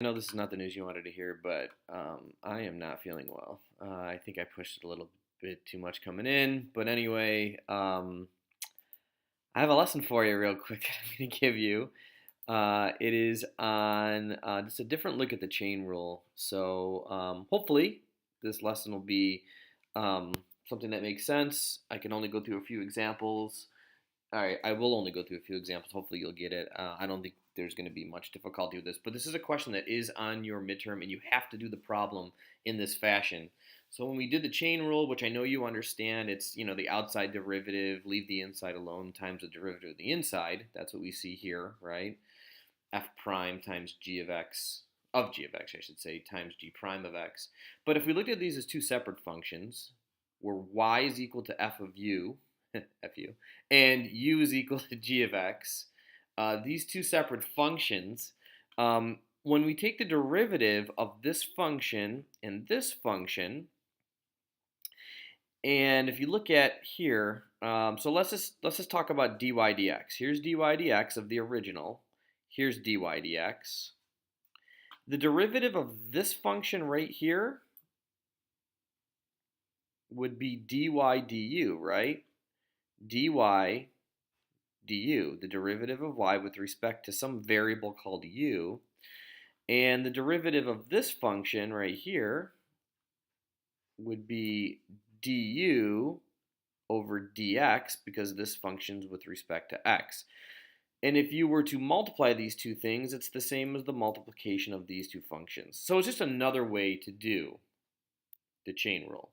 I know this is not the news you wanted to hear, but I am not feeling well. I think I pushed it a little bit too much coming in. But anyway, I have a lesson for you real quick that I'm going to give you. It is on just a different look at the chain rule. So hopefully this lesson will be um, something that makes sense. I can only go through a few examples. All right, I will only go through a few examples. Hopefully, you'll get it. I don't think there's going to be much difficulty with this, but this is a question that is on your midterm, and you have to do the problem in this fashion. So when we did the chain rule, which I know you understand, it's the outside derivative, leave the inside alone, times the derivative of the inside. That's what we see here, right? F prime times g of x, I should say, times g prime of x. But if we looked at these as two separate functions, where y is equal to f of u, fu, and u is equal to g of x, these two separate functions, when we take the derivative of this function and this function, and if you look at here, so let's just talk about dy dx. Here's dy dx of the original. Here's dy dx. The derivative of this function right here would be dy du, right? Dy du, the derivative of y with respect to some variable called u. And the derivative of this function right here would be du over dx, because this function's with respect to x. And if you were to multiply these two things, it's the same as the multiplication of these two functions. So it's just another way to do the chain rule.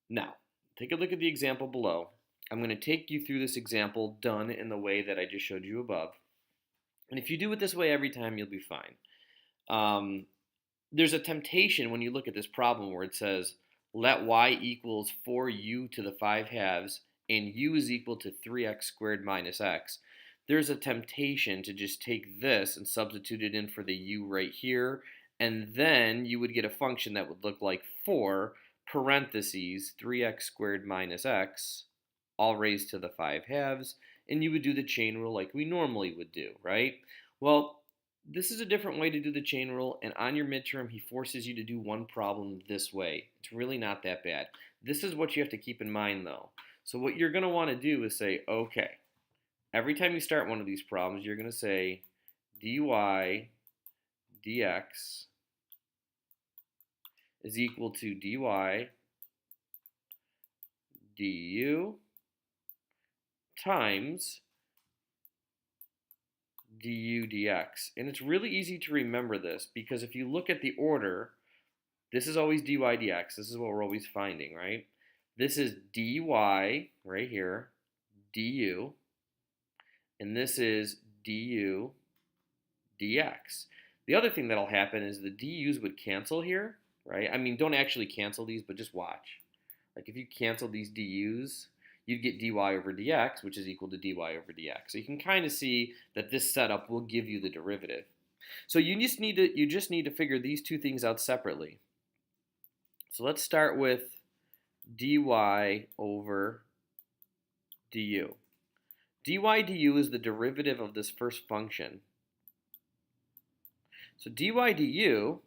Now, take a look at the example below. I'm going to take you through this example done in the way that I just showed you above. And if you do it this way every time, you'll be fine. There's a temptation when you look at this problem where it says, let y equals 4u to the 5 halves and u is equal to 3x squared minus x. There's a temptation to just take this and substitute it in for the u right here, and then you would get a function that would look like 4 parentheses 3x squared minus x, all raised to the 5 halves, and you would do the chain rule like we normally would do, right? Well, this is a different way to do the chain rule, and on your midterm, he forces you to do one problem this way. It's really not that bad. This is what you have to keep in mind, though. So what you're going to want to do is say, okay, every time you start one of these problems, you're going to say dy dx is equal to dy du times du dx. And it's really easy to remember this because if you look at the order, this is always dy dx. This is what we're always finding, right? This is dy right here, du, and this is du dx. The other thing that'll happen is the du's would cancel here, right? I mean, don't actually cancel these, but just watch. Like if you cancel these du's, you'd get dy over dx, which is equal to dy over dx. So you can kind of see that this setup will give you the derivative. So you just need to figure these two things out separately. So let's start with dy over du. Dy du is the derivative of this first function. So dy du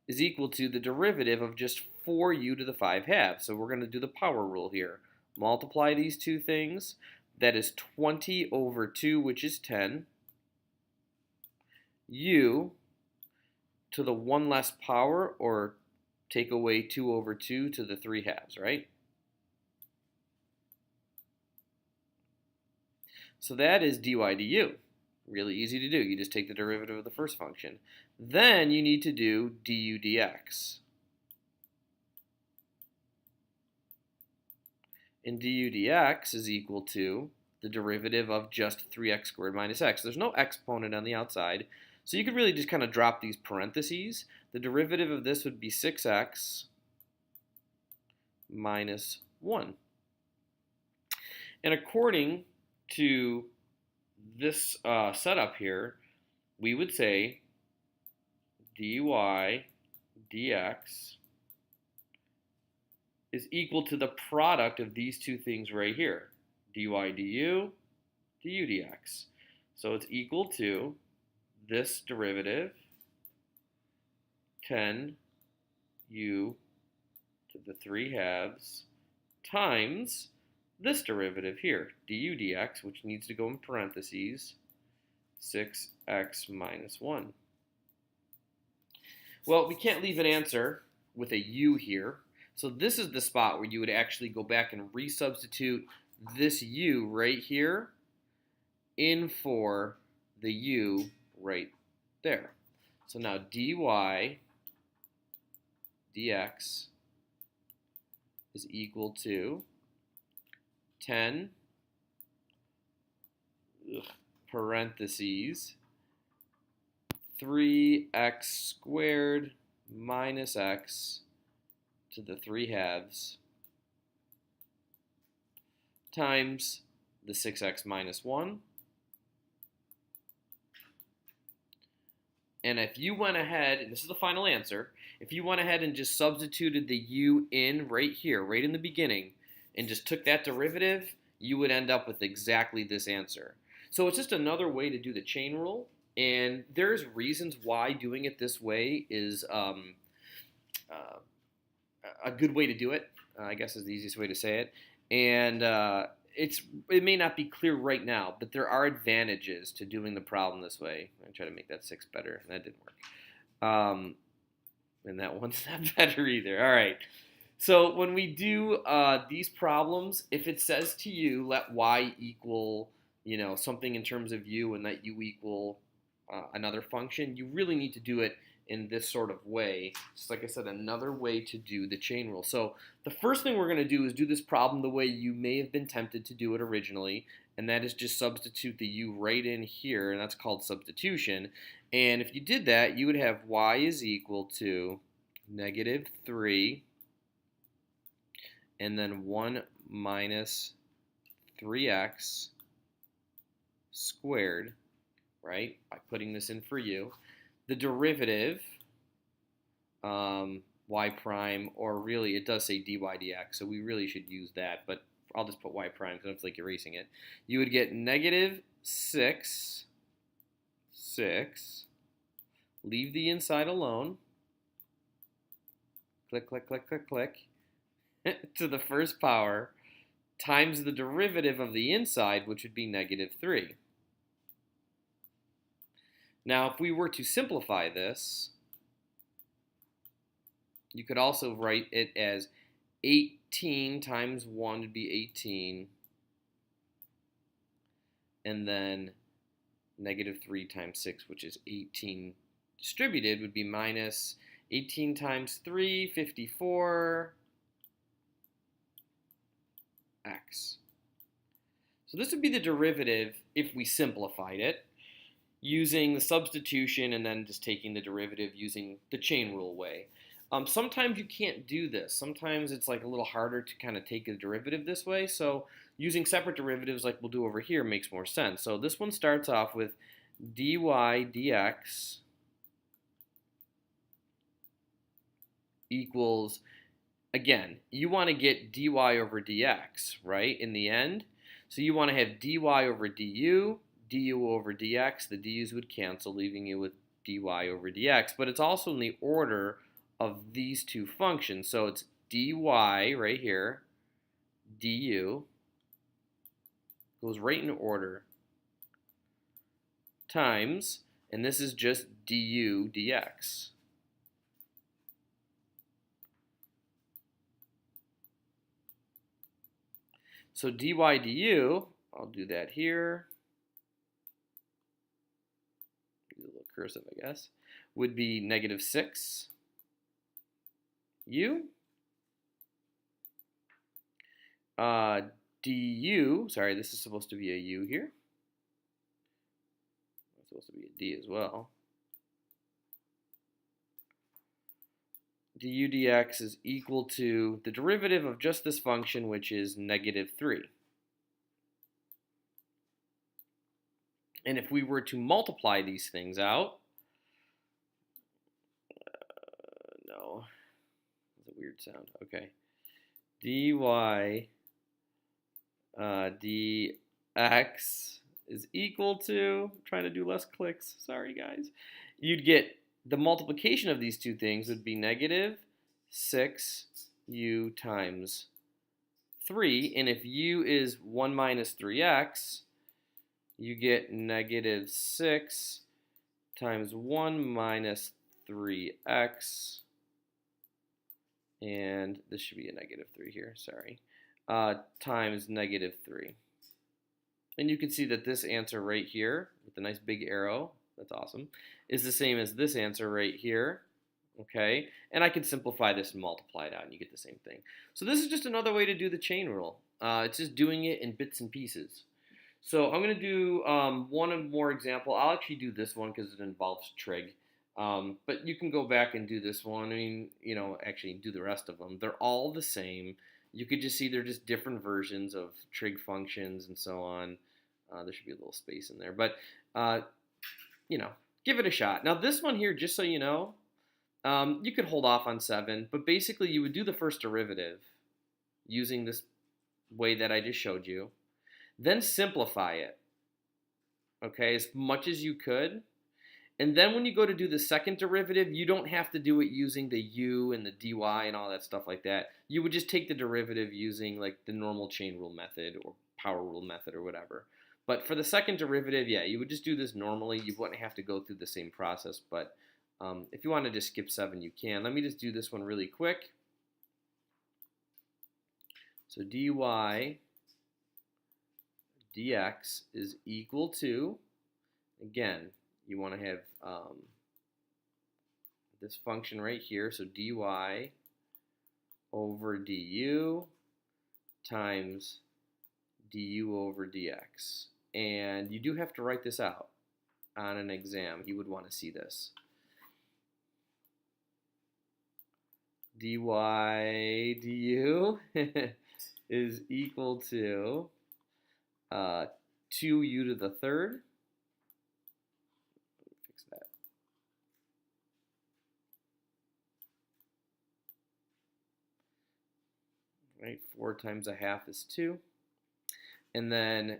is equal to the derivative of just 4u to the 5 halves. So we're going to do the power rule here. Multiply these two things. That is 20 over 2, which is 10. U to the 1 less power, or take away 2 over 2 to the 3 halves, right? So that is dy du. Really easy to do. You just take the derivative of the first function. Then you need to do du dx. And du dx is equal to the derivative of just 3x squared minus x. There's no exponent on the outside, so you could really just kind of drop these parentheses. The derivative of this would be 6x minus 1. And according to this setup here, we would say dy dx is equal to the product of these two things right here, dy du, du dx. So it's equal to this derivative 10 u to the 3 halves times this derivative here, du dx, which needs to go in parentheses, 6x minus 1. Well, we can't leave an answer with a u here, so this is the spot where you would actually go back and resubstitute this u right here in for the u right there. So now dy dx is equal to 10 parentheses 3x squared minus x to the 3 halves times the 6x minus 1. And if you went ahead, and this is the final answer, if you went ahead and just substituted the u in right here, right in the beginning, and just took that derivative, you would end up with exactly this answer. So it's just another way to do the chain rule, and there's reasons why doing it this way is a good way to do it, I guess is the easiest way to say it. And it may not be clear right now, but there are advantages to doing the problem this way. I try to make that 6 better, and that didn't work. And that one's not better either. All right. So when we do these problems, if it says to you, let y equal, something in terms of u and let u equal another function, you really need to do it in this sort of way. Just like I said, another way to do the chain rule. So the first thing we're going to do is do this problem the way you may have been tempted to do it originally, and that is just substitute the u right in here, and that's called substitution. And if you did that, you would have y is equal to negative 3 and then 1 minus 3x squared, right, by putting this in for u. The derivative, y prime, or really it does say dy dx, so we really should use that, but I'll just put y prime because I don't feel like erasing it. You would get negative 6, leave the inside alone, click, click, click, click, click, to the first power, times the derivative of the inside, which would be negative 3. Now, if we were to simplify this, you could also write it as 18 times 1 would be 18, and then negative 3 times 6, which is 18 distributed, would be minus 18 times 3, 54, x. So this would be the derivative if we simplified it, using the substitution and then just taking the derivative using the chain rule way. Sometimes you can't do this. Sometimes it's like a little harder to kind of take a derivative this way. So using separate derivatives like we'll do over here makes more sense. So this one starts off with dy dx equals, again, you want to get dy over dx, right, in the end. So you want to have dy over du, du over dx, the du's would cancel, leaving you with dy over dx, but it's also in the order of these two functions. So it's dy right here, du, goes right in order, times, and this is just du dx. So dy du, I'll do that here, a little cursive I guess, would be negative 6 u. Du, sorry, this is supposed to be a u here. It's supposed to be a d as well. Du dx is equal to the derivative of just this function, which is negative 3. And if we were to multiply these things out, no, that's a weird sound. Okay, dy dx is equal to, I'm trying to do less clicks, sorry guys, you'd get the multiplication of these two things would be negative 6u times 3. And if u is 1 minus 3x, you get negative 6 times 1 minus 3x. And this should be a negative 3 here, sorry, times negative 3. And you can see that this answer right here, with the nice big arrow, that's awesome, is the same as this answer right here, okay? And I can simplify this and multiply it out, and you get the same thing. So this is just another way to do the chain rule. It's just doing it in bits and pieces. So I'm going to do one more example. I'll actually do this one because it involves trig. But you can go back and do this one. I mean, you know, actually do the rest of them. They're all the same. You could just see they're just different versions of trig functions and so on. There should be a little space in there. But, you know, give it a shot. Now this one here, just so you know, you could hold off on 7. But basically you would do the first derivative using this way that I just showed you. Then simplify it, okay, as much as you could. And then when you go to do the second derivative, you don't have to do it using the u and the dy and all that stuff like that. You would just take the derivative using like the normal chain rule method or power rule method or whatever. But for the second derivative, yeah, you would just do this normally. You wouldn't have to go through the same process. But if you want to just skip 7, you can. Let me just do this one really quick. So dy dx is equal to, again, you want to have this function right here, so dy over du times du over dx. And you do have to write this out on an exam. You would want to see this. dy du is equal to 2u to the third. Let me fix that. Right, 4 times a half is 2. And then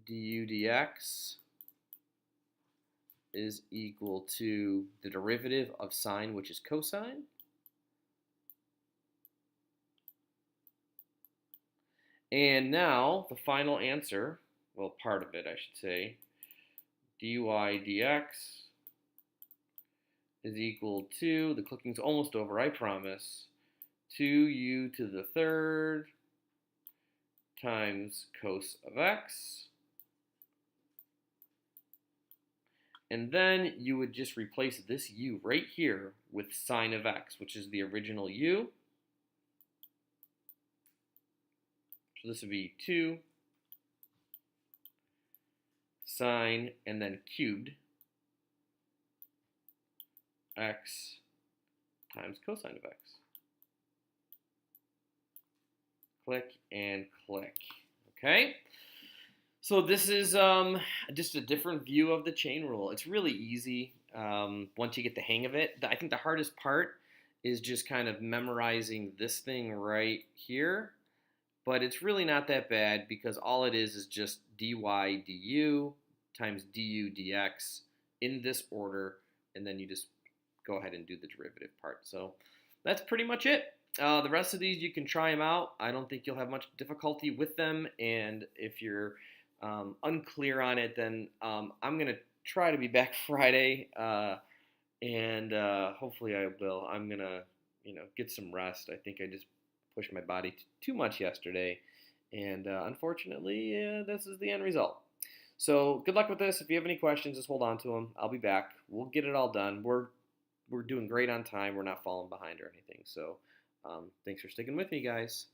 du dx is equal to the derivative of sine, which is cosine. And now the final answer, well, part of it I should say, dy dx is equal to, the clicking's almost over, I promise, 2u to the third times cos of x. And then you would just replace this u right here with sine of x, which is the original u. So this would be 2 sine and then cubed x times cosine of x. Click and click. Okay? So this is just a different view of the chain rule. It's really easy once you get the hang of it. I think the hardest part is just kind of memorizing this thing right here. But it's really not that bad because all it is just dy du times du dx in this order, and then you just go ahead and do the derivative part. So that's pretty much it. The rest of these, you can try them out. I don't think you'll have much difficulty with them, and if you're unclear on it, then I'm going to try to be back Friday, and hopefully I will. I'm going to get some rest. I think I just pushed my body too much yesterday, and unfortunately, this is the end result. So good luck with this. If you have any questions, just hold on to them. I'll be back. We'll get it all done. We're doing great on time. We're not falling behind or anything. So thanks for sticking with me, guys.